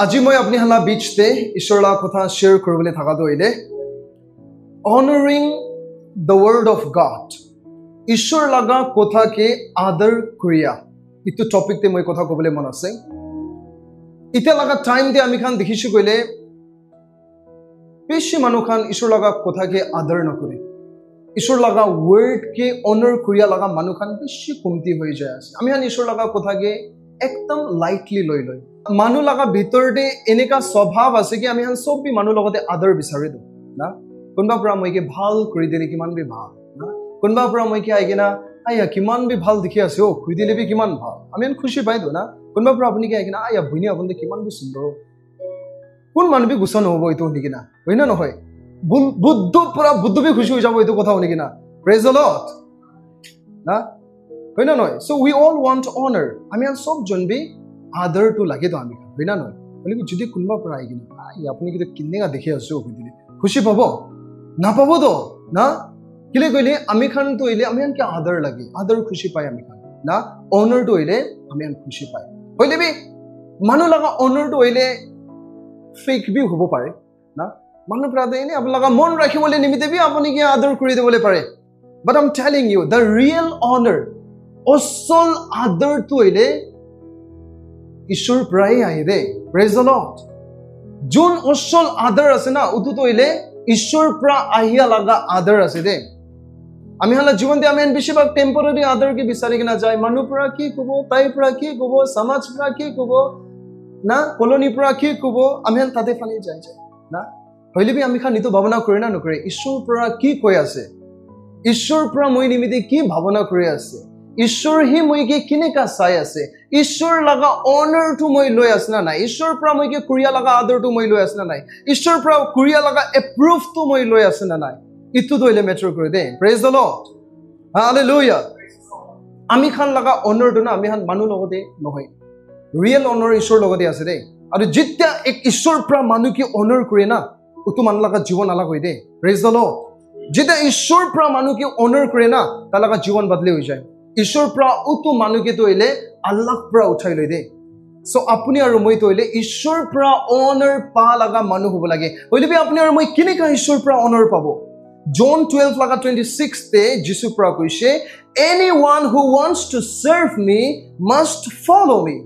আজি মই আপনি হালা বিচতে ঈশ্বৰলা কথা শেয়াৰ কৰিবলৈ থাকাটো হইলে honoring the word of God ঈশ্বৰ লগা কথাকে আদৰ কৰিয়া ইটো টপিকতে মই কথা ক'বলৈ মন আছে ইটা লগা টাইমতে আমি খান দেখিছো কইলে বেছি মানুহ খান ঈশ্বৰ লগা কথাকে আদৰ নকৰে ঈশ্বৰ লগা word কে honor কৰিয়া লগা মানুহ খান বেছি কমতি হৈ যায় আছে আমি হান ঈশ্বৰ লগা কথাকে একদম লাইটলি লৈ লয় মানুহ লগা ভিতৰতে এনেকা স্বভাৱ আছে কি আমি হান সব বি মানুহ লগতে আদৰ বিচাৰি দিও না কোনবা পৰা মইকে ভাল কৰি দিলে কিমান বি ভাল না কোনবা পৰা মইকে আইগেনা আয়া কিমান বি ভাল দেখি আছে ও খুই দিলে বি কিমান ভাল আমি হান খুশি পাই দো না কোনবা পৰা আপুনি কি আইগেনা আয়া বুনি আপুনি কিমান বি সুন্দৰ কোন মানুহ বি গুছা নহব এইটো শুনি না হয় না নহয় বুদ্ধ পৰা বুদ্ধ বি খুশি হৈ যাব এইটো কথা শুনি কিনা প্ৰেজ দ্য লৰ্ড না হয় না নহয় সো উই অল ওয়ান্ট অনাৰ আমি হান সব জন বি আদৰ তো লাগে তো আমি হয় না নহয় বলি যদি কোনবা পৰা আইগেনা আই আপুনি কি কিনেগা দেখি আছো খুই দিলে খুশি পাবো না পাবো তো না কিলে কইলে আমি খান তো ইলে আমি আনকে আদৰ লাগে আদৰ খুশি পাই আমি খান না অনার তো ইলে আমি আন খুশি পাই হইলে বি মানুহ লগা অনার তো ইলে ফেক বি হ'ব পাৰে না মানুহ প্ৰাদে ইনে আপন লগা মন ৰাখিবলৈ নিমিতে বি আপুনি কি আদৰ কৰি দিবলৈ পাৰে but I am telling you the real honour অসল আদৰ তো ইলে ঈশ্বৰ প্ৰায় আহে দে প্ৰেজ দ্য লৰ্ড যোন অসল আদৰ আছে না উতু তো ইলে ঈশ্বৰ পৰা আহিয়া লগা আদৰ আছে দে আমি হালা জীৱনতে আমি বেছিভাগ টেম্পৰাৰী আদৰ কি বিচাৰি কিনা যায় মানুহ পৰা কি কব তাই পৰা কি কব সমাজ পৰা কি কব না কলনি পৰা কি কব আমি হান তাতে ফানি যায় না হইলে বি আমি খান নিতো ভাৱনা কৰি না নকৰে ঈশ্বৰ পৰা কি কৈ আছে ঈশ্বৰ পৰা মই নিমিতে কি ভাৱনা কৰি আছে ঈশ্বৰ হি মই কি কিনেকা চাই আছে ঈশ্বৰ লগা অনাৰটো মই লৈ আছে না নাই ঈশ্বৰ পৰা মই কি কুৰিয়া লগা আদৰটো মই লৈ আছে না নাই ঈশ্বৰ পৰা কুৰিয়া লগা এপ্ৰুভটো মই লৈ আছে না নাই ইটো দইলে মেটাৰ কৰে দে প্ৰেজ দ্য লৰ্ড হালেলুয়া আমি খান লগা অনাৰটো না আমি হান মানুহ লগতে নহয় ৰিয়েল অনাৰ ঈশ্বৰ লগতে আছে দে আৰু যেতিয়া এক ঈশ্বৰ পৰা মানুহ কি অনাৰ কৰে না উটো মান লগা জীৱন আলাগ হৈ দে প্ৰেজ দ্য লৰ্ড যেতিয়া ঈশ্বৰ পৰা মানুহ কি অনাৰ কৰে না তাৰ লগা জীৱন বদলি হৈ যায় ঈশ্বৰ পৰা উটো মানুহ কি তইলে আল্লাহ পৰা উঠাই লৈ দে সো আপুনি আৰু মই তইলে ঈশ্বৰ পৰা অনাৰ পা লগা মানুহ হ'ব লাগে হইলে আপুনি আৰু মই কিনেকা ঈশ্বৰ পৰা অনাৰ পাব John 12 laga 26 te Jisu pra koise anyone who wants to serve me must follow me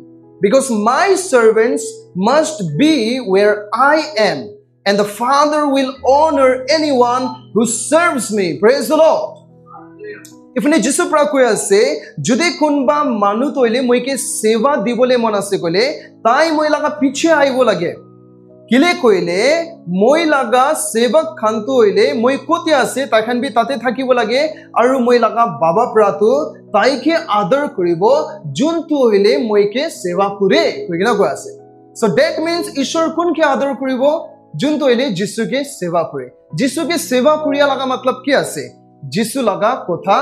because my servants must be where I am and the Father will honor anyone who serves me praise the Lord ifne Jisu pra koi ase jodi kunba manu toile moike seva dibole mon ase kole tai moi laga piche aibo lage কিলে কইলে মই লাগা সেবক খানটো হইলে মই কোতে আছে তাখান B তাতে থাকিব লাগে আৰু মই লাগা বাবা প্ৰাতো তাইকে আদৰ কৰিব যোনটো হইলে মইকে সেৱা কৰে কইনা কই আছে সো দ্যাট মিন্স ঈশ্বৰ কোনকে আদৰ কৰিব যোনটো হইলে যিশুকে সেৱা কৰে যিশুকে সেৱা কৰিয়া লাগা মতলব কি আছে যিশু লাগা কথা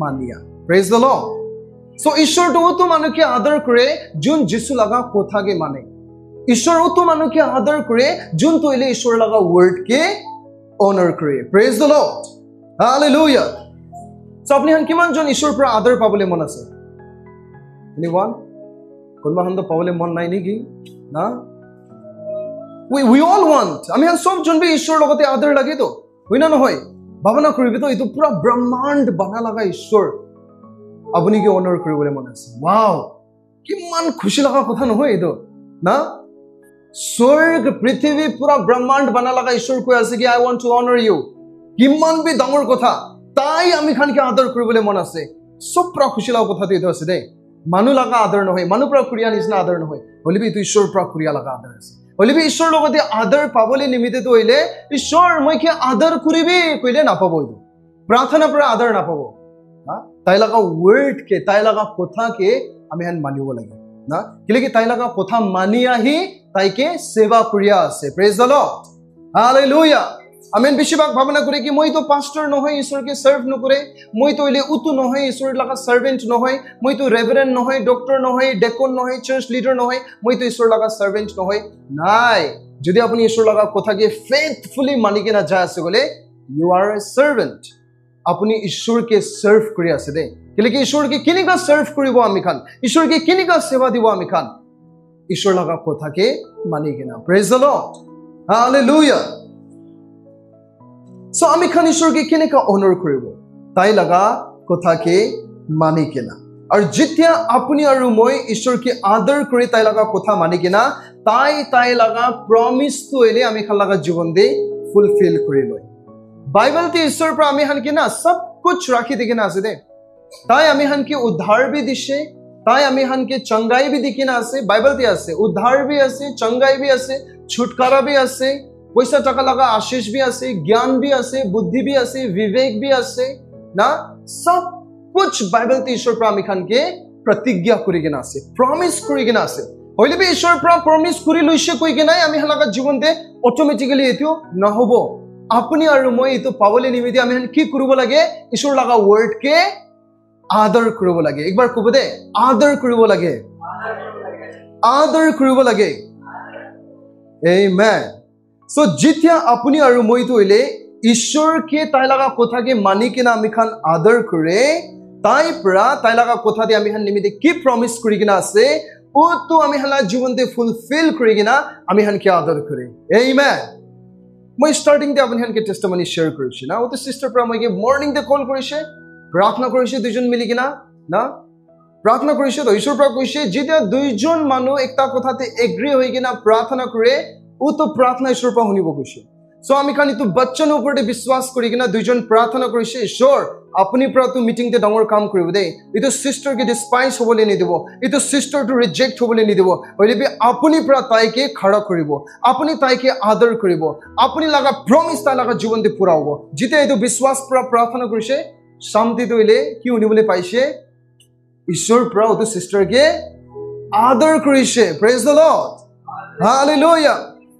মানিয়া প্ৰেজ দ্য লৰ্ড সো ঈশ্বৰটো তো মানুহে আদৰ কৰে যোন যিশু লাগা কথাকে মানে ঈশ্বৰ তো মানুহে আদৰ কৰে যোন তইলে ঈশ্বৰ লগা ওয়াৰ্ড কে অনাৰ কৰে praise the Lord hallelujah so আপনি হান কিমান জন ঈশ্বৰ পৰা আদৰ পাবলে মন আছে এনিওয়ান কোনবা হান তো পাবলে মন নাই নেকি না we all want আমি হান সব জন বি ঈশ্বৰ লগতে আদৰ লাগে তো হয় না নহয় ভাৱনা কৰিবি তো ইটো পুৰা ব্ৰহ্মাণ্ড বনা লগা ঈশ্বৰ আপুনি কি অনাৰ কৰিবলৈ মন আছে ওয়াও কিমান খুশি লগা কথা নহয় ইটো না स्वर्ग पृथ्वी पूरा ब्रह्मांड बना लगा ईश्वर को আছে কি আই ওয়ান্ট টু অনার ইউ কিমান বি ডাঙৰ কথা তাই আমি খানকে আদৰ কৰিবলৈ মন আছে সব পৰা খুশি লগা কথা দিতে আছে দে মানুহ লগা আদৰ নহয় মানুহ পৰা কুৰিয়া নিচিনা আদৰ নহয় হলিবি তো ঈশ্বৰ পৰা কুৰিয়া লগা আদৰ আছে হলিবি ঈশ্বৰ লগতে আদৰ পাবলৈ নিমিতে তো হইলে ঈশ্বৰ মই কি আদৰ কৰিবি কইলে নাপাব ইটো প্ৰাৰ্থনা পৰা আদৰ নাপাব না তাই লগা ওয়ার্ড কে তাই লগা কথা কে আমি হান মানিব লাগে না কিলে কি তাই লগা কথা মানি আহি তাইকে সেবা করিয়া আছে প্রেজ দ্য লর্ড হালেলুয়া আমেন বেশিরভাগ ভাবনা করে কি মই তো পাস্টর নহয় ঈশ্বরকে সার্ভ নকরে মই তো ইলে উতু নহয় ঈশ্বর লাগা সার্ভেন্ট নহয় মই তো রেভারেন্ড নহয় ডক্টর নহয় ডেকন নহয় চার্চ লিডার নহয় মই তো ঈশ্বর লাগা সার্ভেন্ট নহয় নাই যদি আপনি ঈশ্বর লাগা কথাকে ফেথফুলি মানি কিনা যায় আছে বলে ইউ আর এ সার্ভেন্ট আপনি ঈশ্বরকে সার্ভ কৰি আছে দে কিলে কি ঈশ্বৰকে কিনিকা সাৰ্ভ কৰিব আমি খান ঈশ্বৰকে কিনিকা সেবা দিব আমি খান ঈশ্বৰ লগা কথাকে মানি কিনা praise the Lord hallelujah so আমি খান ঈশ্বৰকে কেনেকা অনাৰ কৰিব তাই লগা কথাকে মানি কিনা আৰু যেতিয়া আপুনি আৰু মই ঈশ্বৰকে আদৰ কৰি তাই লগা কথা মানি কিনা তাই লগা প্ৰমিসটো এলে আমি খান লগা জীৱন দে ফুলফিল কৰি লয় বাইবেলতে ঈশ্বৰৰ পৰা আমি হান কিনা সব कुछ राखी दिखे ना आसे दे ताई आमी हन के उद्धार भी दिशे ताई आमी हन के चंगाई भी दिखे ना आसे बाइबल ते आसे उद्धार भी आसे चंगाई भी आसे छुटकारा भी आसे पैसा टका लगा आशीष भी आसे ज्ञान भी आसे बुद्धि भी आसे विवेक भी आसे ना सब कुछ बाइबल ते ईश्वर पर आमी हन के प्रतिज्ञा करि के ना आसे प्रॉमिस करि के ना आसे হইলে বি ईश्वर पर प्रॉमिस करि लइसे কই के নাই आमी हलागा जीवन दे ऑटोमेटिकली एतियो ना होबो আপুনি আৰু মই এটো পাবলৈ নিমিতে আমি কি কৰিব লাগে ঈশ্বৰ লগা ওয়াৰ্ড কে আদৰ কৰিব লাগে একবাৰ কব দে আদৰ কৰিব লাগে আদৰ কৰিব লাগে আমেন সো যেতিয়া আপুনি আৰু মই তইলে ঈশ্বৰ কে তাই লগা কথা কে মানি কিনা আমি খান আদৰ কৰে তাই পৰা তাই লগা কথা দি আমি হান নিমিতে কি প্ৰমিস কৰি কিনা আছে ও তো আমি হলা জীৱনতে ফুলফিল কৰি কিনা আমি হান কি আদৰ কৰে আমেন মই স্টাৰ্টিং দে আপুনি হানকে টেস্টিমনি শেয়াৰ কৰিছি না ওতে সিস্টাৰ পৰা মই মৰ্নিং দে কল কৰিছে প্ৰাৰ্থনা কৰিছে দুজন মিলি কিনা না প্ৰাৰ্থনা কৰিছে তো ঈশ্বৰ পৰা কৈছে যেতিয়া দুইজন মানুহ একটা কথাতে এগ্ৰি হৈ কিনা প্ৰাৰ্থনা কৰে ও তো প্ৰাৰ্থনা ঈশ্বৰ পৰা শুনিব কৈছে সো আমি খানি তো বচন ওপৰতে বিশ্বাস কৰি কিনা দুইজন প্ৰাৰ্থনা কৰিছে ঈশ্বৰ আপুনি পৰা তো মিটিং তে ডাঙৰ কাম কৰিব দে ইটো সিস্টাৰ কে ডিসপাইস হ'বলে নিদিব ইটো সিস্টাৰ টু ৰিজেক্ট হ'বলে নিদিব হইলে আপুনি পৰা তাইকে খৰা কৰিব আপুনি তাইকে আদৰ কৰিব আপুনি লাগা প্ৰমিস তা লাগা জীৱন দে পুৰা হ'ব যেতিয়া ইটো বিশ্বাস পৰা প্ৰাৰ্থনা কৰিছে শান্তি তইলে কি শুনিবলে পাইছে ঈশ্বৰ পৰা ইটো সিস্টাৰ কে আদৰ কৰিছে প্ৰেজ দ্য লৰ্ড হালেলুয়া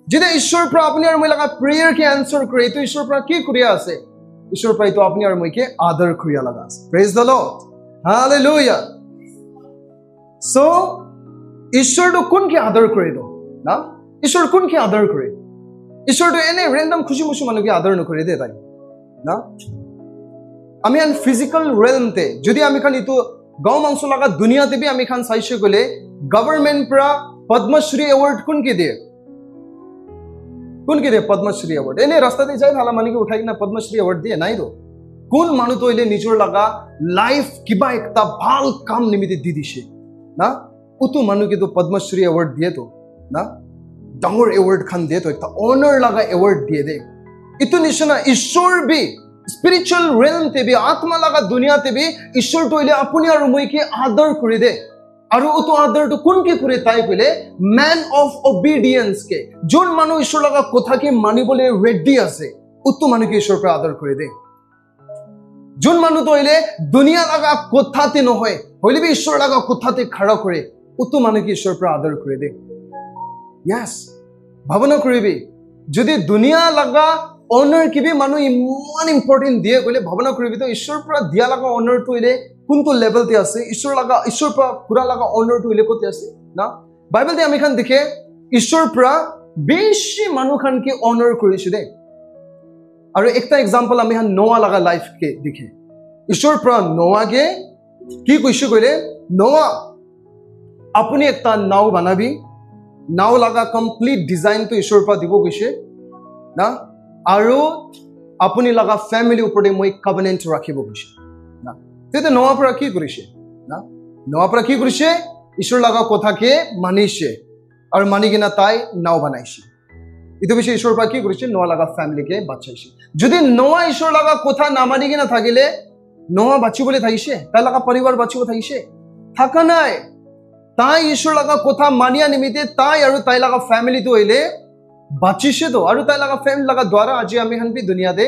যেতিয়া ঈশ্বৰ পৰা আপুনি আৰু মই লাগা প্ৰেয়াৰ কে আনসাৰ কৰে ইটো ঈশ্বৰ পৰা কি কৰিয়া আছে ঈশ্বৰ পৰা ইটো আপুনি আৰু মই কে আদৰ কৰিয়া লাগা আছে praise the Lord hallelujah so ঈশ্বৰ তো কোন কি আদৰ কৰে দো না ঈশ্বৰ কোন কি আদৰ কৰে ঈশ্বৰ তো এনে ৰেন্ডম খুশি মুশি মানুহ কি আদৰ নকৰে দে তাই না আমি আন ফিজিক্যাল রেলম তে যদি আমি খান ইটো গাঁও মাংস লাগা দুনিয়াতে বি আমি খান চাইছে গলে গভর্নমেন্ট পৰা পদ্মশ্রী অ্যাওয়ার্ড কোন কি দিয়ে পদ্মশ্রী অ্যাওয়ার্ড এনে রাস্তাতে যায় হালা মানিকে উঠাই না পদ্মশ্রী অ্যাওয়ার্ড দিয়ে নাই रो কোন মানুহ তইলে নিজৰ লাগা লাইফ কিবা একটা ভাল কাম নিমিতে দি দিছে না উতো মানুহকে তো পদ্মশ্রী অ্যাওয়ার্ড দিয়ে তো না ডাঙৰ অ্যাওয়াৰ্ড খান দিয়ে তো একটা অনাৰ লাগা অ্যাওয়াৰ্ড দিয়ে দে ইতো নিশনা ঈশ্বৰ বি স্পিৰিচুয়াল ৰেলম তে বি আত্মা লাগা দুনিয়াতে বি ঈশ্বৰ তইলে আপুনি আৰু মই কি আদৰ কৰি দে আৰু ও তো আদৰ তো কোন কি কৰে তাই কইলে ম্যান অফ ওবিডিয়েন্স কে যোন মানুহ ঈশ্বৰ লগা কথাকে মানিবলে ৰেডি আছে ও তো মানুহকে ঈশ্বৰ পৰা আদৰ কৰি দে যোন মানুহ তইলে দুনিয়া লগা কথাতে নহয় হইলে বি ঈশ্বৰ লগা কথাতে খৰা কৰে ও তো মানুহকে ঈশ্বৰ পৰা আদৰ কৰি দে यस ভাবনা কৰিবি যদি দুনিয়া লগা অনাৰ কিবি মানুহ ইমান ইম্পৰ্টেন্ট দিয়ে কইলে ভাবনা কৰিবি তো ঈশ্বৰ পৰা দিয়া লগা অনাৰ তইলে কোনটো লেভেল তে আছে ঈশ্বৰ পৰা পুৰা লগা অনাৰ তইলে কতে আছে না বাইবেল তে আমি খান দেখে ঈশ্বৰ পৰা বেছি মানুহ খান কি অনাৰ কৰিছে দে আৰু একটা एग्जांपल আমি হান নোয়া লগা লাইফ কে দেখে ঈশ্বৰ পৰা নোয়াকে কি কৈছে কইলে নোয়া আপুনি একটা নাও বানাবি নাও লগা কমপ্লিট ডিজাইন তো ঈশ্বৰ পৰা দিব কৈছে না আৰু আপুনি লগা ফ্যামিলি ওপৰতে মই কভেনেন্ট ৰাখিব কৈছে না তেতে নোয়া পৰা কি কৰিছে না নোয়া পৰা কি কৰিছে ঈশ্বৰ লগা কথাকে মানিছে আৰু মানি কিনা তাই নাও বনাইছে ইটো বেশি ঈশ্বৰ পৰা কি কৰিছে নোয়া লগা ফ্যামিলিকে বাঁচাইছে যদি নোয়া ঈশ্বৰ লগা কথা না মানি কিনা থাকিলে নোয়া বাঁচিবলৈ থাকিছে তাই লগা পৰিবাৰ বাঁচিব থাকিছে থাকা নাই তাই ঈশ্বৰ লগা কথা মানিয়া নিমিতে তাই আৰু তাই লগা ফ্যামিলি তো হইলে বাঁচিছে তো আৰু তাই লগা ফ্যামিলি লগা দ্বাৰা আজি আমি হানবি দুনিয়াতে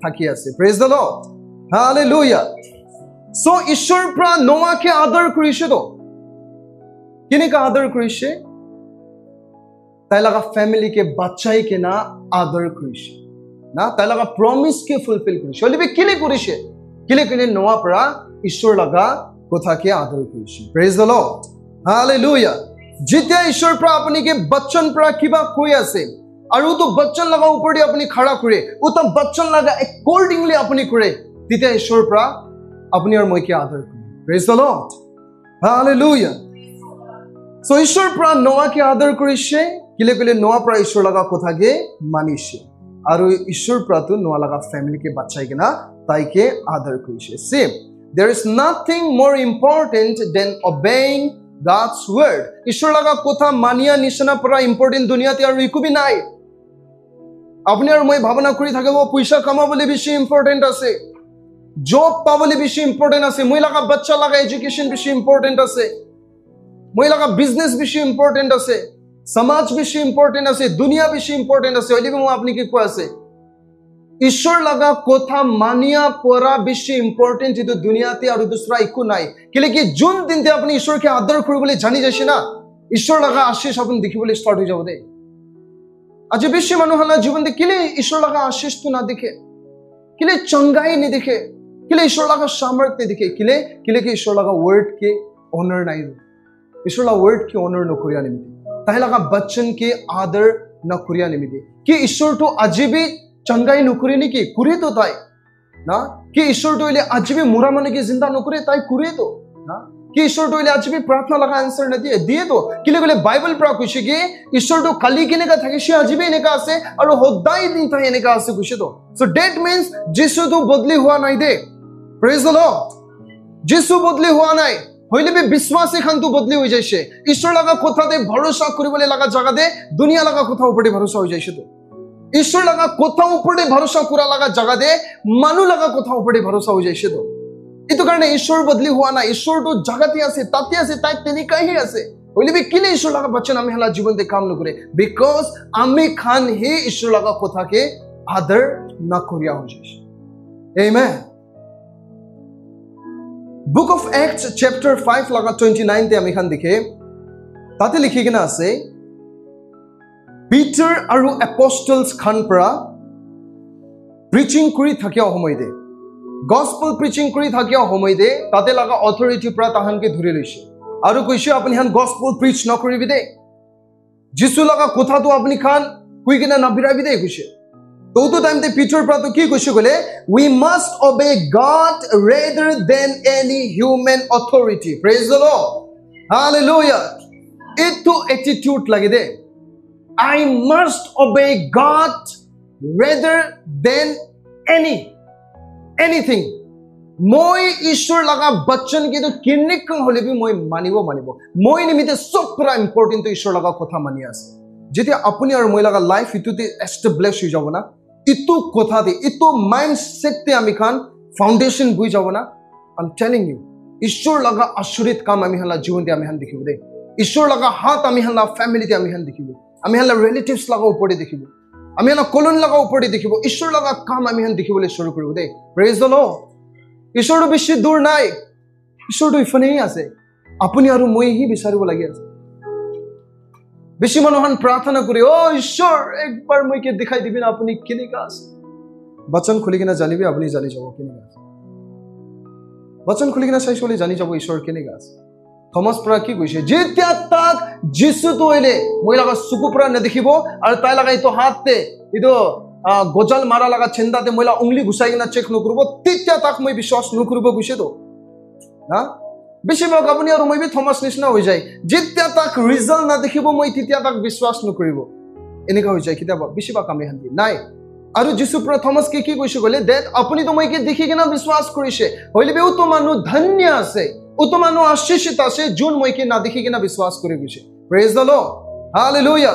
থাকি আছে praise the Lord hallelujah so ঈশ্বৰ পৰা নোয়াকে আদৰ কৰিছে তো কেনেকা আদৰ কৰিছে তাই লগা ফ্যামিলি কে বাঁচাই के ना আদৰ কৰিছে না তাই লগা প্ৰমিস কে ফুলফিল কৰিছে হলিবি কিলে কৰিছে কিলে নোয়া পৰা ঈশ্বৰ লগা কথাকে আদৰ কৰিছে প্ৰেজ দ্য লৰ্ড হালেলুয়া যেতিয়া ঈশ্বৰ পৰা আপুনি কে বচন পৰা কিবা কৈ আছে আৰু তো বচন লগা ওপৰতে আপুনি খৰা কৰে ও তো বচন লগা একৰ্ডিংলি আপুনি কৰে তেতিয়া ঈশ্বৰ পৰা আপুনি আৰু মই কি আদৰ কৰে praise the Lord hallelujah so ঈশ্বৰ পৰা নোয়াকে আদৰ কৰিছে কিলে কিলে নোয়া পৰা ঈশ্বৰ লগা কথাকে মানিছে আৰ ঈশ্বৰ পৰা তো নোয়া লগা ফ্যামিলিকে বাঁচাই কিনা তাইকে আদর করিছে same there is nothing more important than obeying God's word ঈশ্বর লগা কথা মানিয়া নিশানা পৰা ইম্পর্টেন্ট দুনিয়াতে আর ইকুবি নাই আপনি আর মই ভাবনা করি থাকিব পয়সা কামাবলে বেশি ইম্পর্টেন্ট আছে জব পাবলে বেশি ইম্পর্টেন্ট আছে মই লগা বাচ্চা লগা এডুকেশন বেশি ইম্পর্টেন্ট আছে মই লগা বিজনেস বেশি ইম্পর্টেন্ট আছে সমাজ বেশি ইম্পর্টেন্ট আছে দুনিয়া বেশি ইম্পর্টেন্ট আছে ওইদিকে মই আপনি কি কয় আছে ঈশ্বর লগা কথা মানিয়া পড়া বেশি ইম্পর্টেন্ট যেহেতু দুনিয়াতে আর দুসরা একু নাই কেলে কি যোন দিনতে আপনি ঈশ্বরকে আদর করবলে জানি যাইছে না ঈশ্বর লগা আশিস আপনি দেখিবলে স্টার্ট হয়ে যাব দে আজ বেশি মানুষ হলা জীবনে কেলে ঈশ্বর লগা আশিস তো না দেখে কেলে চঙ্গাই নি দেখে কেলে ঈশ্বর লগা সামর্থ্য দেখে কেলে কেলে কি ঈশ্বর লগা वर्ड के ऑनर নাই ঈশ্বর লগা वर्ड के ऑनर न करिया निमित्ते ताहे লগা बच्चन के आदर न करिया निमित्ते कि ঈশ্বর तो अजीबी चंगाई नौकरी नहीं की कुरे तो ताई ना कि ईश्वर तो इले आज भी मुरा मन की जिंदा नौकरी ताई कुरे तो ना कि ईश्वर तो इले आज भी प्रार्थना लगा आंसर न दिए तो किले किले बाइबल प्रा कुछ की ईश्वर तो कली किने का था कि आज भी इने का से और होदाई दिन था इने का से कुछ तो सो डेट मींस जिसु तो बदली हुआ नहीं दे प्रेज द लॉर्ड जिसु बदली हुआ नहीं হইলে বি বিশ্বাসী খান তো বদলি হয়ে যাইছে ঈশ্বর লাগা কথাতে ভরসা করিবলে লাগা জায়গা দে দুনিয়া লাগা কথা উপরে ভরসা হয়ে যাইছে তো ঈশ্বর লাগা কোথাও উপরে ভরসা করা লাগা জায়গা দে মানু লাগা কোথাও উপরে ভরসা হয়ে যাইছে তো ইতো কারণে ঈশ্বর বদলি হওয়া না ঈশ্বর তো জায়গাতে আছে তাতে আছে তাই তরিকাই আছে হইলে বি কিলে ঈশ্বর লাগা বচন আমি হলা জীবন দে কাম ন করে বিকজ আমি খান হি ঈশ্বর লাগা কথাকে আদর না করিয়া হয়ে যাইছে আমেন বুক অফ অ্যাক্টস চ্যাপ্টার 5 লাগা 29 তে আমি খান দেখে তাতে লিখি কিনা আছে পিটার আর এপোস্টলস খান পৰা প্ৰিচিং কৰি থাকিয়া সময় দে গসপেল প্ৰিচিং কৰি থাকিয়া সময় দে তাতে লাগা অথৰিটি পৰা তাহানকে ধৰি লৈছে আৰু কৈছে আপুনি হান গসপেল প্ৰিচ নকৰিবি দে যিশু লাগা কথা তো আপুনি খান কুই কিনা নবিৰাবি দে কৈছে তো টাইম তে পিটাৰ পৰা তো কি কৈছে গলে we must obey God rather than any human authority praise the Lord hallelujah ইটো এটিটিউড লাগে দে I must obey God rather than anything. মই ঈশ্বর লাগা বচন কিন্তু কিনিক হলে বি মই মানিব মই নিমিতে সব পুরা ইম্পর্টেন্ট ঈশ্বর লাগা কথা মানি আছে যেতিয়া আপনি আর মই লাগা লাইফ ইতুতে এস্টাবলিশ হয়ে যাব না ইতু কথা দে ইতু মাইন্ডসেট তে আমি খান ফাউন্ডেশন বুই যাব না আই এম টেলিং ইউ ঈশ্বর লাগা আশ্চর্যিত কাম আমি হলা জীবন দে আমি হান দেখিব দে ঈশ্বর লাগা হাত আমি হলা ফ্যামিলিতে আমি হান দেখিব আমি হলা রিলেটিভস লাগা উপরে দেখিব আমি হলা কলন লাগা উপরে দেখিব ঈশ্বর লাগা কাম আমি হান দেখিবলে শুরু করব দে প্রেজ দ্য লর্ড ঈশ্বরটো বেশি দূর নাই ঈশ্বরটো ইফানেই আছে আপুনি আৰু মই হি বিচাৰিব লাগি আছে বেশি মানুহান প্ৰাৰ্থনা কৰি ও ঈশ্বৰ একবাৰ মইকে দেখাই দিবি না আপুনি কেনেকা আছে বচন খুলি কিনা জানিবি আপুনি জানি যাব কেনেকা আছে বচন খুলি কিনা চাইছলে জানি যাব ঈশ্বৰ কেনেকা আছে থমাস পৰা কি কৈছে যেতিয়া তাক যিশু তো এলে মই লাগা চকু পৰা নেদেখিব আৰু তাই লাগাই তো হাততে ইটো গজল মারা লাগা চেন্দাতে মহিলা উংলি ঘুষাই কিনা চেক নকরব তেতিয়া তাক মই বিশ্বাস নকরব বুঝে তো না বেশিরভাগ আপনি আর মই বি থমাস নিচিনা হয়ে যায় যেতিয়া তাক রিজাল্ট না দেখিব মই তেতিয়া তাক বিশ্বাস নকরিব এনেকা হয়ে যায় কিতাবা বেশিরভাগ আমি হান্দি নাই আৰু যিশু পৰা থমাস কি কৈছে গলে দেট আপুনি তো মইকে দেখি কিনা বিশ্বাস কৰিছে হইলে বেও তো মানুহ ধন্য আছে ও তো মানুহ আশীষিত আছে যোন মইকে না দেখি কিনা বিশ্বাস কৰি গৈছে praise the Lord hallelujah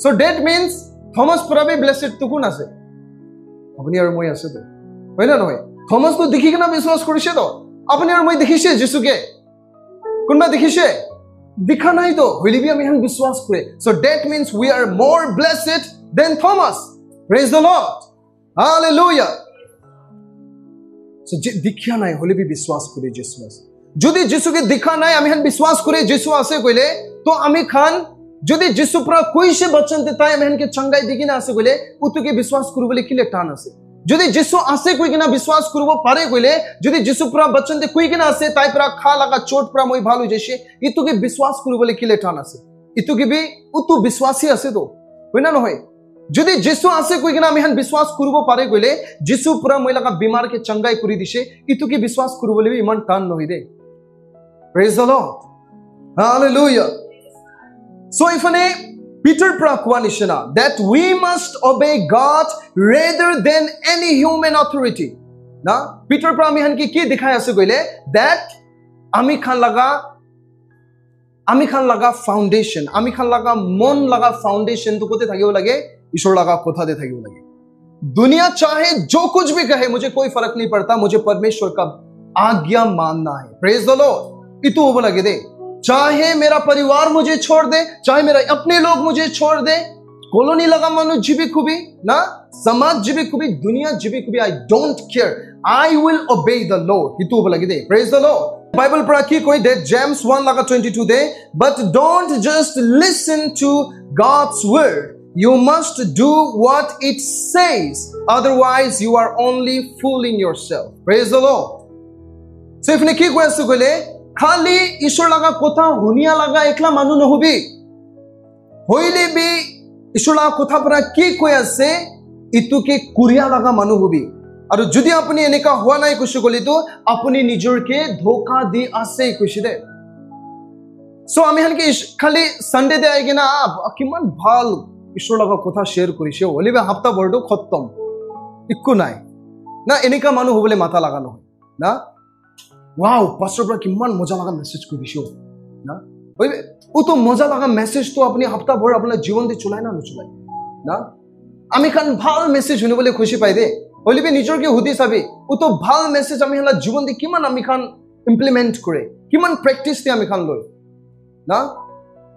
so that means Thomas পুরাবে ব্লেসড তো কোন আছে আপনি আর মই আছে তো হয় না নয় থমাস তো দেখি কিনা বিশ্বাস করিছে তো আপনি আর মই দেখিছে যিশুকে কোনবা দেখিছে দেখা নাই তো হইলি বি আমি হান বিশ্বাস করে so that means we are more blessed than Thomas praise the Lord hallelujah so দেখা নাই হইলি বি বিশ্বাস করে যিশু আছে যদি যিশুকে দেখা নাই আমি হান বিশ্বাস করে যিশু আছে কইলে তো আমি খান যদি যিশু পৰা কইছে বচনতে তাই মেহনকে চঙ্গাই দিকি না আছে কইলে উতুকে বিশ্বাস করবলে কিলে টান আছে যদি যিশু আছে কই কিনা বিশ্বাস করব পারে কইলে যদি যিশু পৰা বচনতে কই কিনা আছে তাই পৰা খা লাগা চোট পৰা মই ভালো যাইছে ইতুকে বিশ্বাস করবলে কিলে টান আছে ইতুকে বি উতু বিশ্বাসী আছে তো হয় না নহয় যদি যিশু আছে কই কিনা আমি হান বিশ্বাস করব পারে কইলে যিশু পৰা মই লাগা বিমাৰকে চঙ্গাই কৰি দিছে ইতুকে বিশ্বাস করবলে বি ইমান টান নহয় দে praise the Lord hallelujah So ifane Peter pra koa nishina that we must obey God rather than any human authority. Na Peter pra ami han ki dikhai ase goile that ami khan laga foundation, ami khan laga mon laga foundation to kote thakibo lage, ishor laga kotha de thakibo lage. दुनिया चाहे जो कुछ भी कहे, मुझे कोई फर्क नहीं पड़ता, मुझे परमेश्वर का आज्ञा मानना है. Praise the Lord. इतु वो लगे दे, चाहे मेरा परिवार मुझे छोड़ दे, चाहे मेरा अपने लोग मुझे छोड़ दे, कॉलोनी लगा मानो जीवी खुबी ना, समाज जीवी खुबी, दुनिया जीवी खुबी, I don't care, I will obey the Lord. इतु वो लगे दे. Praise the Lord. बाइबल पढ़ा की कोई दे जेम्स 1 लगा 22 दे, but don't just listen to God's word, you must do what it says, otherwise you are only fooling yourself. Praise the Lord. So if neki koi asu gole khali ishor laga kotha hunia laga ekla manu nohobi, hoile bi ishor laga kotha pora ki koi ase itu ke kuriya laga manu hobi. Aru jodi apni eneka hua nai kushi goli to apni nijor ke dhoka di ase kushi de. So ami han ke khali Sunday de aige na kiman bhal ishor laga kotha share korise olibe hafta bordo khottom ikku nai na enika manu hobole matha lagano na wow pastor bra kiman moja laga message korise na oibe o to moja laga message to apni hafta bor apna jibon de chulai na nuchulai na ami khan bhal message hone bole khushi pai de olibe nijor ke hudi sabi o to bhal message ami hala jibon de kiman ami khan implement kore kiman practice te ami khan loi na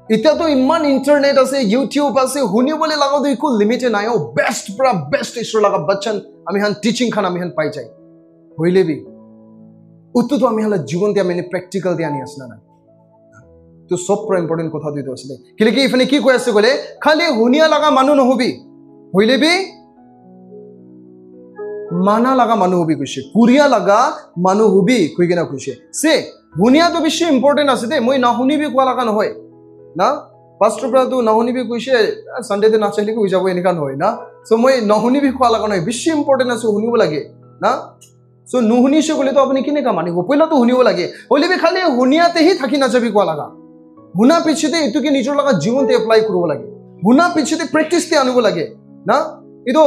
इतना तो इमान internet আছে YouTube আছে শুনিবলে লাগাতো একো limit নাই ও best পুরা best ঈশ্বর লাগা বচন আমি হান টিচিং খান আমি হান পাই যাই হইলেবি উত্তু তো আমি হলা জীবন দিয়ে আমি প্র্যাকটিক্যাল দিয়ে আনি আসনা না তো সব পুরা ইম্পর্টেন্ট কথা দিতে আসলে কি কি ইফনে কি কই আছে বলে খালি হুনিয়া লাগা মানু নহবি হইলেবি মানা লাগা মানু হবি কইছে কুরিয়া লাগা মানু হবি কই কেনা কইছে সে হুনিয়া তো বেশি ইম্পর্টেন্ট আছে দে মই না হুনিবি কোয়া লাগা নহয় না পাস্টৰ পৰা তো নহনিবি কৈছে সানডে তে নাচাইলে কই যাব এনেকা নহয় না সো মই নহনিবি খোৱা লাগা নহয় বেছি ইম্পৰ্টেন্ট আছে শুনিব লাগে না সো নুহুনিছে কলে তো আপুনি কিনেকা মানিব পইলা তো শুনিব লাগে হলিবি খালি হুনিয়াতে হি থাকি নাযাবি কোৱা লাগা হুনা পিছতে এতুকে নিজৰ লাগা জীৱনতে এপ্লাই কৰিব লাগে হুনা পিছতে প্ৰেক্টিস তে আনিব লাগে না ইতো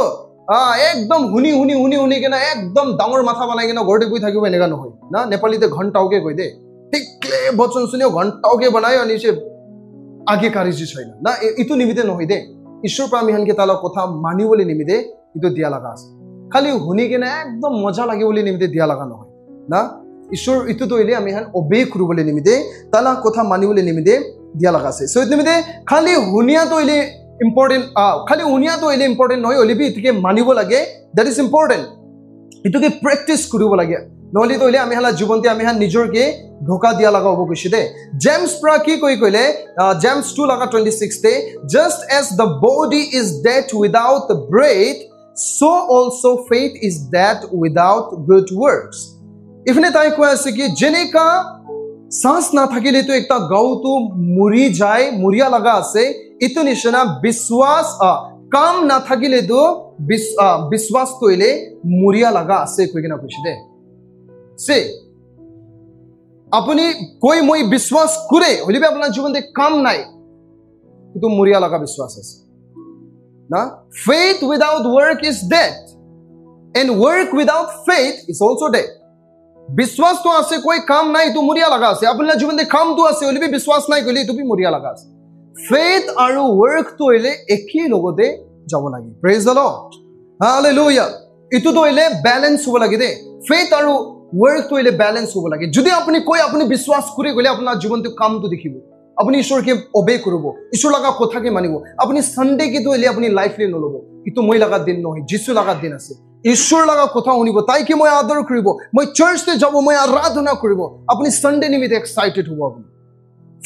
একদম হুনি হুনি হুনি হুনি কেনা একদম ডাঙৰ মাথা বনাই কেনা ঘৰতে বহি থাকিব এনেকা নহয় না নেপালীতে ঘণ্টাওকে কই দে ঠিকলে বচন শুনিও ঘণ্টাওকে বনাই আনিছে आगे कारिजी छैन ना इतु निमिते নহয় दे ईश्वर পৰা আমি হানকে তালা কথা মানিবলে নিমিতে ইতু দিয়া লাগা আছে খালি হুনি কেনা একদম মজা লাগিবলে নিমিতে দিয়া লাগা নহয় না ईश्वर ইতু তইলে আমি হান ওবে কৰিবলে নিমিতে তালা কথা মানিবলে নিমিতে দিয়া লাগা আছে সো ইতু নিমিতে খালি হুনিয়া তইলে ইম্পৰ্টেন্ট খালি হুনিয়া তইলে ইম্পৰ্টেন্ট নহয় অলিবি ইতুকে মানিব লাগে দ্যাট ইজ ইম্পৰ্টেন্ট ইতুকে প্ৰ্যাকটিস কৰিব লাগে নহলি তইলে আমি হালা জীবনতে আমি হান নিজৰকে ধোকা দিয়া লাগা হবো কইছে দে জেমস প্রা কি কইলে জেমস 2 লাগা 26 তে just as the body is dead without the breath so also faith is dead without good works ইফনে তাই কয় আছে কি জেনেকা सांस না থাকিলে তো একটা গাও তো মরি যায় মরিয়া লাগা আছে ইতো নিশনা বিশ্বাস কাম না থাকিলে তো বিশ্বাস কইলে মরিয়া লাগা আছে কইনা কইছে দে সে আপনি कोई মই বিশ্বাস করে হলিবে আপনার জীবনে কাম নাই কিন্তু মরিয়া লাগা বিশ্বাস আছে না faith without work is dead and work without faith is also dead বিশ্বাস তো আছে कोई কাম নাই তো মরিয়া লাগা আছে আপনার জীবনে কাম তো আছে হলিবে বিশ্বাস নাই কইলে তুমি মরিয়া লাগা আছে faith আৰু work তো হইলে একই লগতে যাব লাগে praise the lord hallelujah ইটো তো হইলে ব্যালেন্স হ'ব লাগে দে faith আৰু वर्क तो इले बैलेंस हो लगे যদি আপনি কই আপনি বিশ্বাস করে গলে আপনার জীবনতে কাম তো দেখিব আপনি ঈশ্বরকে ওবে করব ঈশ্বর লাগা কথাকে মানিব আপনি সানডে কি তো ইলে আপনি লাইফ লে নলব কিন্তু মই লাগা দিন নহয় যিশু লাগা দিন আছে ঈশ্বর লাগা কথা শুনিব তাই কি মই আদর কৰিব মই চাৰ্চতে যাব মই আৰাধনা কৰিব আপনি সানডে নিমিতে এক্সাইটেড হব আপনি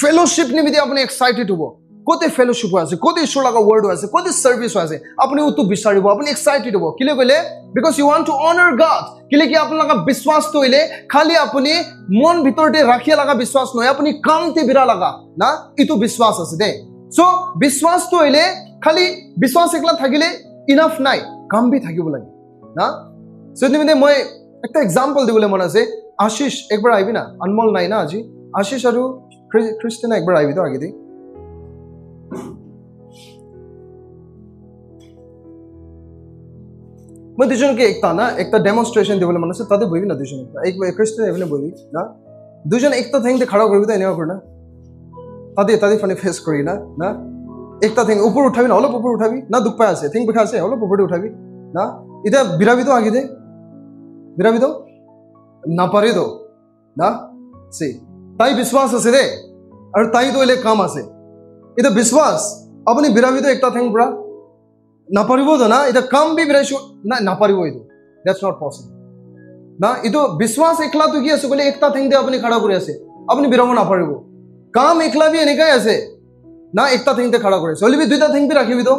ফেলোশিপ নিমিতে আপনি এক্সাইটেড হব কোতে ফেলোশিপ আছে কোতে ঈশ্বর লাগা ওয়ার্ড আছে কোতে সার্ভিস আছে আপনি উতু বিচাৰিব আপনি এক্সাইটেড হব কিলে কইলে because you want to honor God কিলে কি আপনার লাগা বিশ্বাস তইলে খালি আপনি মন ভিতরতে রাখিয়া লাগা বিশ্বাস নয় আপনি কামতে বিরা লাগা না ইতু বিশ্বাস আছে দে সো বিশ্বাস তইলে খালি বিশ্বাস একলা থাকিলে ইনাফ নাই কাম বি থাকিব লাগে না সো নিমিতে মই একটা एग्जांपल দিবলে মন আছে আশিস একবার আইবি না অনমোল নাই না আজি আশিস আৰু ক্রিস্টিনা একবার আইবি তো আগে দি মই দুজনকে একটা না একটা ডেমনস্ট্রেশন দিবলৈ মন আছে তাতে বহিবি না দুজন এক খ্রিস্টান এখানে বহিবি না দুজন একটা থিংতে খাড়া করবি তো এনেকুৱা কৰি না তাতে ফানে ফেস করি না না একটা থিং উপর উঠাবি না অলপ উপর উঠাবি না দুখ পাই আছে থিং বিষা আছে অলপ উপরে উঠাবি না এটা বিরাবি তো আগে দে বিরাবি তো না পারে তো না সে তাই বিশ্বাস আছে রে আর তাই তো এলে কাম আছে এটা বিশ্বাস আপনি বিরাবি তো একটা থিং পুরা না পারিব তো না এটা কাম বি বিরাইছো না না পারিব এটা দ্যাটস নট পসিবল না এটা বিশ্বাস একলা তো কি আছে বলে একটা থিং দে আপনি খাড়া করে আছে আপনি বিরাব না পারিব কাম একলা বি এনেকাই আছে না একটা থিংতে খাড়া করে আছে হলিবি দুইটা থিং বি রাখিবি তো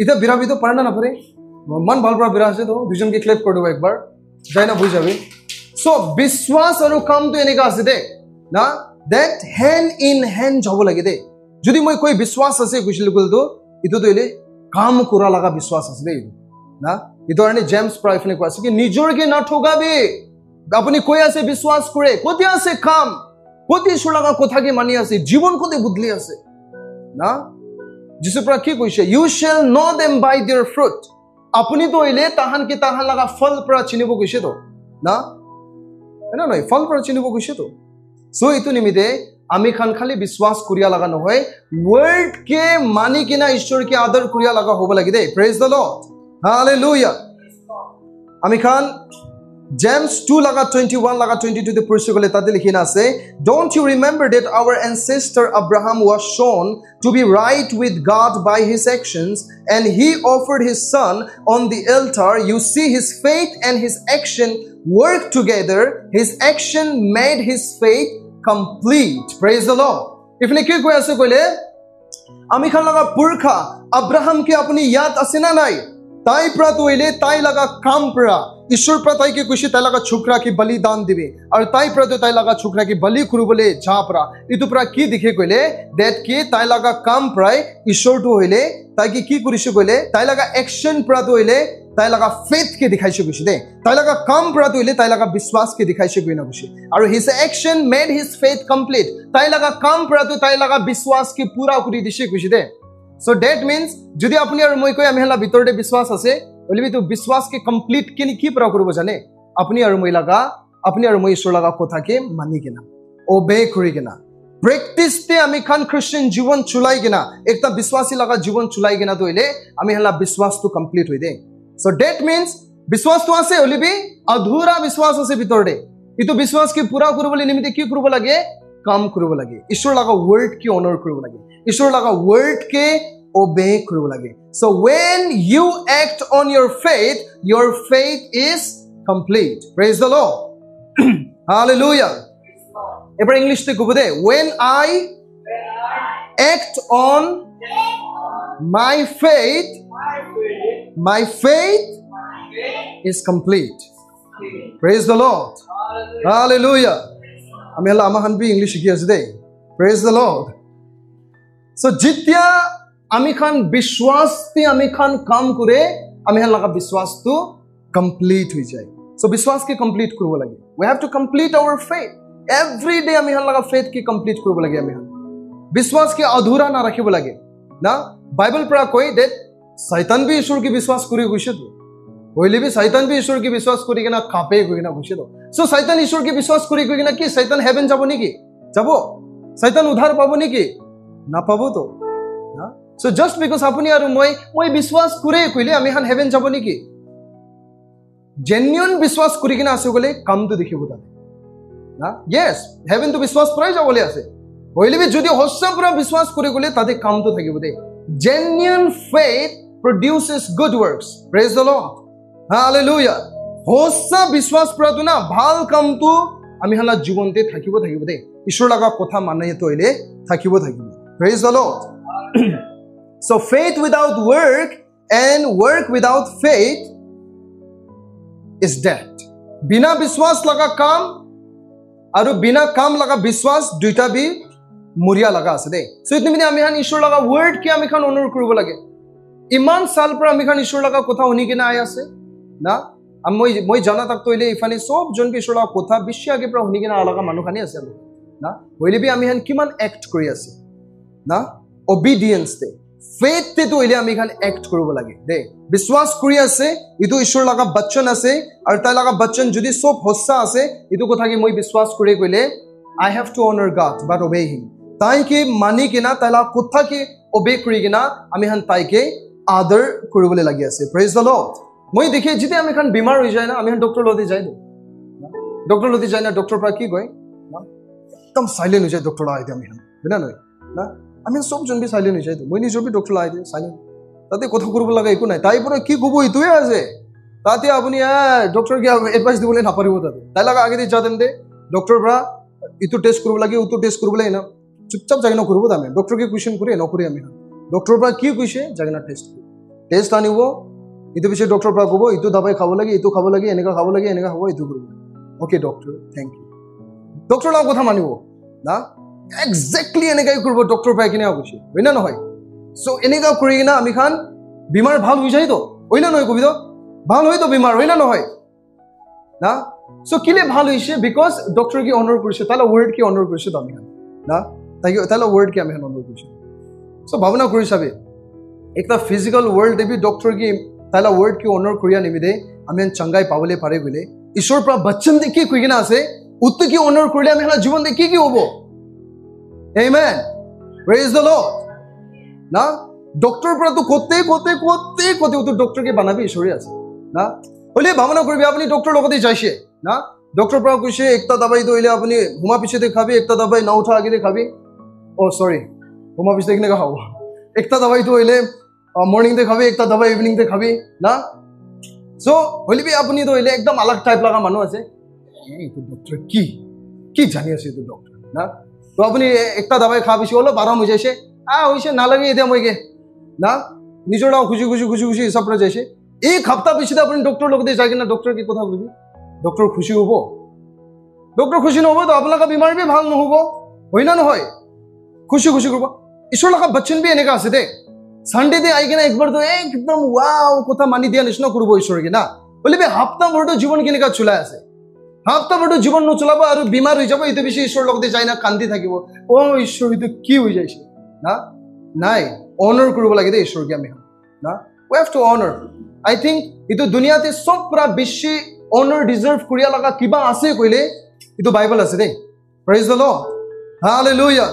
এটা বিরাবি তো পারে না পারে মান ভাল পৰা বিৰা আছে তো দুজনকে ক্লিপ কৰি দিব একবাৰ যাই না বুঝ যাবি সো বিশ্বাস আৰু কাম তো এনেকা আছে দে না দ্যাট হ্যান্ড ইন হ্যান্ড যাব লাগে দে যদি মই কই বিশ্বাস আছে কৈছিল কল তো ইটো তো এলে কাম কৰা লাগা বিশ্বাস আছে দে না ইটো আনি জেমস প্ৰাইফনে কৈ আছে কি নিজৰকে না ঠগাবি আপুনি কৈ আছে বিশ্বাস কৰে কতি আছে কাম কতি ঈশ্বৰ লাগা কথাকে মানি আছে জীৱন কতি বুদলি আছে না যিসু পৰা কি কৈছে you shall know them by their fruit আপুনি তো এলে তাহান কি তাহান লাগা ফল পৰা চিনিব কৈছে তো না না নহয় ফল পৰা চিনিব কৈছে তো সো ইটো নিমিতে আমি খান খালি বিশ্বাস করিয়া লাগা নহয় ওয়ার্ড কে মানি কিনা ঈশ্বর কে আদর করিয়া লাগা হব লাগে দে প্রেজ দ্য লর্ড হালেলুয়া আমি খান James 2 laga 21 laga 22 te purse gole tade likhina ase don't you remember that our ancestor Abraham was shown to be right with God by his actions and he offered his son on the altar you see his faith and his action work together his action made his faith complete praise the Lord ifne ki koi ase kole ami khan laga purkha Abraham ki apni yad ase na nai tai pra toile tai laga kam pra ঈশ্বর পৰা তাইকে কৈছে তাই লাগা ছোকৰা কি বলিদান দিবে R তাই পৰা তাই লাগা ছোকৰা কি বলি কৰবলে ঝাপৰা ইটো পৰা কি দেখে কইলে দ্যাট কি তাই লাগা কাম প্ৰায় ঈশ্বৰটো হইলে তাইকে কি কৰিছে কইলে তাই লাগা অ্যাকশন পৰা হইলে তাই লাগা ফেথ কে দেখাইছে কৈছে দে তাই লাগা কাম পৰা হইলে তাই লাগা বিশ্বাস কে দেখাইছে কইনা কৈছে R his action made his faith complete তাই লাগা কাম পৰা তাই লাগা বিশ্বাস কে পুৰা কৰি দিছে কৈছে দে সো দ্যাট মিন্স যদি আপনি আৰ মই কই আমি হলা ভিতৰতে বিশ্বাস আছে বলিবি তো বিশ্বাস के कंप्लीट के কি পুরা করব জানে আপনি আর মই ঈশ্বর লাগা কথাকে মানি কিনা ওবে করি কিনা প্র্যাকটিস তে আমি খান খ্রিস্টান জীবন চলাই কিনা একটা বিশ্বাসী লাগা জীবন চলাই কিনা তইলে আমি হলা বিশ্বাস তো কমপ্লিট হই দে সো দ্যাট মিন্স বিশ্বাস তো আছে বলিবি অধুরা বিশ্বাস আছে ভিতৰতে ইটো বিশ্বাস के পুরা করবলে নিমিতে কি করব লাগে কাম করব লাগে ঈশ্বর লাগা ওয়ার্ড কি অনার করব লাগে ঈশ্বর লাগা ওয়ার্ড কে obey করব লাগে so when you act on your faith is complete praise the Lord hallelujah ever english te kobode when I act on my faith is complete praise the Lord hallelujah ami hala amahan bi english ki ase de praise the Lord so jitya আমি খান বিশ্বাস তে আমি খান কাম করে আমি হান লাগা বিশ্বাস তো কমপ্লিট হই যায় সো বিশ্বাস কে কমপ্লিট করব লাগে we have to complete our faith every day আমি হান লাগা faith কে কমপ্লিট করব লাগে আমি হান বিশ্বাস কে अधूरा না রাখিব লাগে না বাইবেল পৰা কই that শয়তান বি ঈশ্বৰ কি বিশ্বাস কৰি গৈছে তো হইলে বি শয়তান বি ঈশ্বৰ কি বিশ্বাস কৰি কিনা কাপে গই না গৈছে তো সো শয়তান ঈশ্বৰ কি বিশ্বাস কৰি গই কিনা কি শয়তান হেভেন যাব নেকি যাব শয়তান উদ্ধার পাবো নেকি না পাবো তো না So just because apuni aru moi বিশ্বাস করে কইলে আমি হান হেভেন যাব নেকি জেনুইন বিশ্বাস করি কিনা আছে গলে কাম তো দেখিব তা না yes হেভেন তো বিশ্বাস পৰাই যাবলে আছে হইলে যদি হস্যা পুরা বিশ্বাস করে গলে তাতে কাম তো থাকিব দে genuine faith produces good works praise the Lord hallelujah হস্যা বিশ্বাস পুরা তো না ভাল কাম তো আমি হালা জীবনতে থাকিব দে ঈশ্বৰ লাগা কথা মানাই তো হইলে থাকিব praise the Lord So faith without work and work without faith is dead. Bina biswas laga kam aru bina kam laga biswas duita bi muria laga ase de. So itni mine ami han ishwar laga word ki ami khan honor koribo lage. Iman sal par ami khan ishwar laga kotha honi kina ai ase na moi jana tak toile ifani sob jon bi ishwar laga kotha bishi age par honi kina alaga manu khani ase na hoile bi ami han kiman act kori ase na obedience de ফেথটো হইলে আমি খান act কৰিব লাগে দে বিশ্বাস কৰি আছে ইটো ঈশ্বৰ লগা বচন আছে আৰু তাই লগা বচন যদি সব সঁচা আছে ইটো কথা কি মই বিশ্বাস কৰি কইলে I have to honor God but obey him তাই কি মানি কিনা তাই লগা কথা কি obey কৰি কিনা আমি হান তাইকে আদৰ কৰিবলৈ লাগি আছে praise the lord মই দেখি যেতিয়া আমি খান বিমাৰ হৈ যায় না আমি হান ডক্টৰ লতে যাই দো ডক্টৰ লতে যাই না ডক্টৰ পৰা কি কয় না একদম সাইলেন্ট হৈ যায় ডক্টৰ আইতে আমি হান বিনা নয় না আমি সব জন বি সাইলেন্ট হৈ যায় মই নিজে বি ডক্টৰ আইতে সাইলেন্ট তাতে কথা কৰিব লাগা একো নাই তাই পৰা কি কব ইটোৱে আছে তাতে আপুনি ডক্টৰ কি এডভাইস দিবলৈ নাপাৰিব তাতে তাই লগা আগে দি যা দেন দে ডক্টৰ পৰা ইটো টেষ্ট কৰিব লাগে উটো টেষ্ট কৰিব লাগে না চুপচাপ জাগনা কৰিব দামে ডক্টৰ কি কোৱেশ্চন কৰে নকৰি আমি ডক্টৰ পৰা কি কৈছে জাগনা টেষ্ট আনিব ইটো পিছে ডক্টৰ পৰা কব ইটো দবাই খাব লাগে ইটো খাব লাগে এনেকা খাব লাগে এনেকা খাব ইটো কৰিব okay doctor thank you doctor লগা কথা মানিব না এক্স্যাক্টলি এনেকাই কৰিব ডক্টৰ পাই কিনে কৈছে হয় না নহয় সো এনেকা কৰি কিনা আমি খান বিমাৰ ভাল হৈ যায় তো হয় না নহয় কবি তো ভাল হয় তো বিমাৰ হয় না নহয় না সো কিলে ভাল হইছে বিকজ ডক্টৰ কি অনাৰ কৰিছে তালা ওয়াৰ্ড কি অনাৰ কৰিছে তো আমি খান না তালা ওয়াৰ্ড কি আমি খান অনাৰ কৰিছে সো ভাবনা কৰি চাবে একটা ফিজিক্যাল ওয়ার্ল্ড দেবি ডক্টর কি তালা ওয়ার্ড কি অনার করিয়া নিমিদে আমি চঙ্গাই পাবলে পারে গলে ঈশ্বর পৰা বচন দে কি কই কিনা আছে উত্ত কি অনাৰ কৰিলে আমি হানা জীবন দে কি হবো আমেন প্ৰেজ দ্য লৰ্ড না ডক্টৰ পৰা তো কোতে তো ডক্টর কে বানাবি ঈশ্বরে আছে না হলে ভাবনা করবি আপনি ডক্টর লগতে যাইছে না ডক্টর পৰা কইছে একটা দবাই দইলে আপনি ঘুমা পিছতে খাবি একটা দবাই না উঠা আগে খাবি ও সরি ঘুমা পিছতে কিনে খাও একটা দবাই তো হইলে মর্নিং তে খাবি একটা দবাই ইভিনিং তে খাবি না সো হইলে বি আপনি তো হইলে একদম আলাদা টাইপ লাগা মানুষ আছে এই তো ডক্টর কি জানি আছে তো ডক্টর না তো আপনি একটা দবাই খা বেশি হলো 12 হয়ে যাইছে হইছে না লাগে এটা মইকে না নিজেরাও খুশি হিসাব করে যাইছে এক হপ্তাহ পিছতে আপনি ডক্টর লগতে যাই কিনা ডক্টর কি কথা বলবি ডক্টর খুশি হব ডক্টর খুশি নহব তো আপনার বিমার বি ভাল নহব হয় না নহয় খুশি করব ঈশ্বর লগা বচন বি এনেকা আছে দে সানডে দে আই কিনা একবার তো একদম ওয়াও কথা মানি দিয়া নিচিনা করব ঈশ্বর কি না বলে হপ্তাহ ভরটো জীবন কেনেকা চলাই আছে হপ্তাহ ভরটো জীবন নচলাব আর বিমার হয়ে যাব এতে বেশি ঈশ্বর লগতে যাই না কান্দি থাকিব ও ঈশ্বর এটা কি হয়ে যাইছে না নাই অনার করব লাগে দে ঈশ্বর কি আমি না we have to honor I think itu দুনিয়াতে সব পৰা বেশি honor deserve করিয়া লাগা কিবা আছে কইলে itu বাইবেল আছে দে praise the lord hallelujah